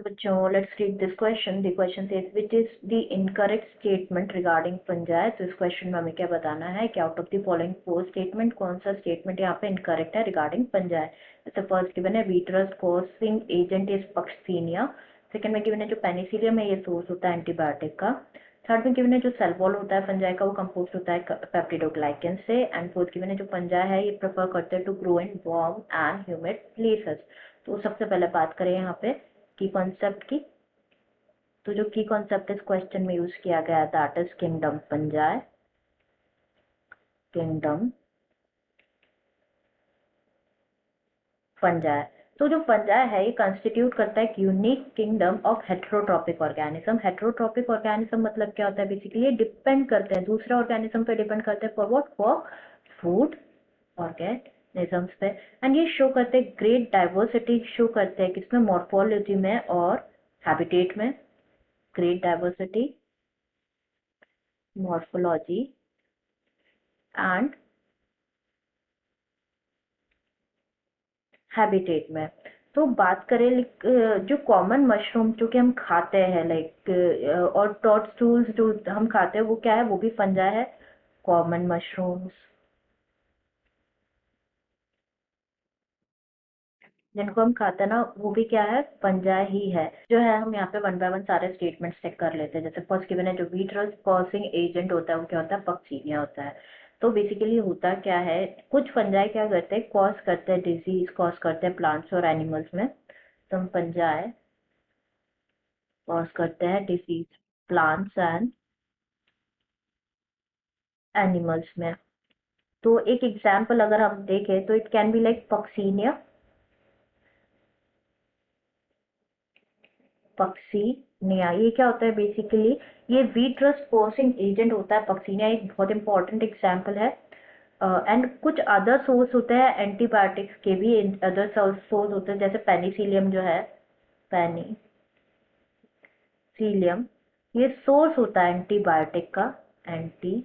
बच्चों, let's read this question. The question says which is the incorrect statement regarding fungi. तो इस question में हमें क्या बताना है कि out of the following four statement कौन सा स्टेटमेंट यहाँ पे इनकरेक्ट है रिगार्डिंग fungi. जैसे फर्स्ट गिवन है wheat rust causing agent is Puccinia. Second में गिवन है जो पेनिसिलियम है ये सोर्स होता है एंटीबायोटिक का. थर्ड में गिवन है जो सेल वॉल होता है फंजाई का वो कंपोज होता है पेप्टिडोग्लाइकेन से. एंड फोर्थ गिवन है जो फंजाई है ये प्रेफर करते हैं to grow in warm and humid places. तो सबसे पहले बात करें यहाँ पे की कॉन्सेप्ट की. तो जो की कॉन्सेप्ट इस क्वेश्चन में यूज किया गया है that is kingdom fungi. Kingdom fungi. तो जो फंजाई है ये कंस्टिट्यूट करता है एक unique kingdom of heterotrophic organism. Heterotrophic organism मतलब क्या होता है बेसिकली ये डिपेंड करते हैं दूसरे ऑर्गेनिज्म पे डिपेंड करते हैं for what for food organisms पे. एंड ये शो करते हैं ग्रेट डाइवर्सिटी शो करते हैं किसमें मॉर्फोलॉजी में और हैबिटेट में. Great diversity morphology and habitat में. तो बात करें जो कॉमन मशरूम जो कि हम खाते हैं लाइक और टॉडस्टूल्स जो हम खाते हैं वो क्या है वो भी फंजाई है. कॉमन मशरूम्स जिनको हम खाते हैं ना वो भी क्या है फंजाई ही है. जो है हम यहाँ पे वन बाय वन सारे स्टेटमेंट्स चेक कर लेते हैं. जैसे फर्स्ट गिवन है जो वीटरस कॉजिंग एजेंट होता है वो क्या होता है पक्सीनिया होता है. तो बेसिकली होता क्या है कुछ फंजाई क्या करते हैं कॉज करते हैं डिजीज कॉज करते हैं प्लांट्स और एनिमल्स में. तो हम फंजाई कॉज करते हैं डिजीज प्लांट्स एंड एनिमल्स में. तो एक एग्जांपल अगर हम देखें तो it can be like Puccinia. Puccinia ये क्या होता है बेसिकली ये वीट रस्ट कॉजिंग एजेंट होता है. पक्सीनिया एक बहुत इंपॉर्टेंट एग्जांपल है. एंड कुछ अदर सोर्स होते हैं एंटीबायोटिक्स के भी. अदर सोर्स होते हैं जैसे पेनिसिलियम जो है पेनिसिलियम ये सोर्स होता है एंटीबायोटिक का. एंटीबायोटिक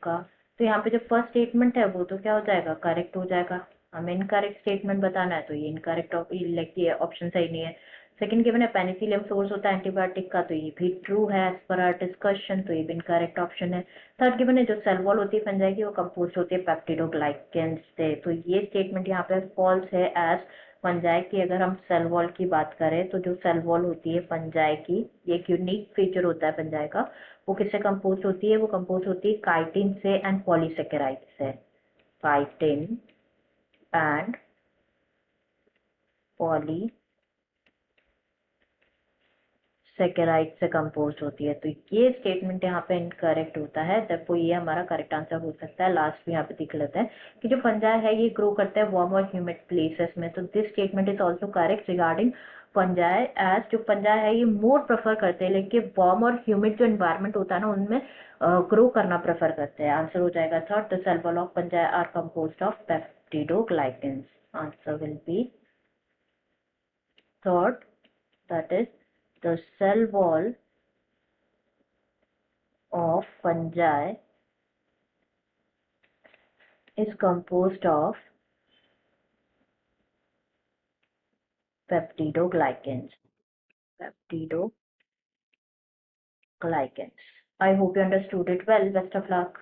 का. तो यहाँ पे जो फर्स्ट स्टेटमेंट है वो तो क्या हो जाएगा करेक्ट हो जाएगा. हमें इनकरेक्ट स्टेटमेंट बताना है तो ये इनकरेक्ट लाइक ये ऑप्शन सही नहीं है. सेकंड गिवन है पेनिसिलियम सोर्स होता है एंटीबायोटिक का तो ये भी ट्रू है एज पर आवर डिस्कशन तो ये भी इनकरेक्ट ऑप्शन है. थर्ड गिवन है जो सेल वॉल होती है फंजाई की वो कंपोज होती है पेप्टिडोग्लाइकेन से. तो ये स्टेटमेंट यहाँ पे फॉल्स है एज फंजाई की अगर हम सेल वॉल की बात करें तो जो सेल वॉल होती है फंजाई की ये एक यूनिक फीचर होता है फंजाई का. वो किससे कंपोज होती है वो कंपोज होती है काइटिन से एंड पॉलीसेकेराइड से. काइटिन एंड पॉलीसेकेराइड से कंपोज होती है. तो ये स्टेटमेंट यहाँ पे इनकरेक्ट होता है. तब ये हमारा करेक्ट आंसर हो सकता है. लास्ट में यहाँ पे देख लेते हैं कि जो फंजाई है ये ग्रो करता है वार्म और ह्यूमिड प्लेसेस में. तो this statement is also correct regarding fungi as जो फंजाई है ये मोर प्रेफर करते हैं लेकिन वार्म और ह्यूमिड जो एनवायरनमेंट होता है ना उनमें ग्रो करना प्रेफर करते हैं. आंसर हो जाएगा third. The cell wall of fungi are composed of peptidoglycans. Answer will be third, that is the cell wall of fungi is composed of peptidoglycans. Peptidoglycans. I hope you understood it well. Best of luck.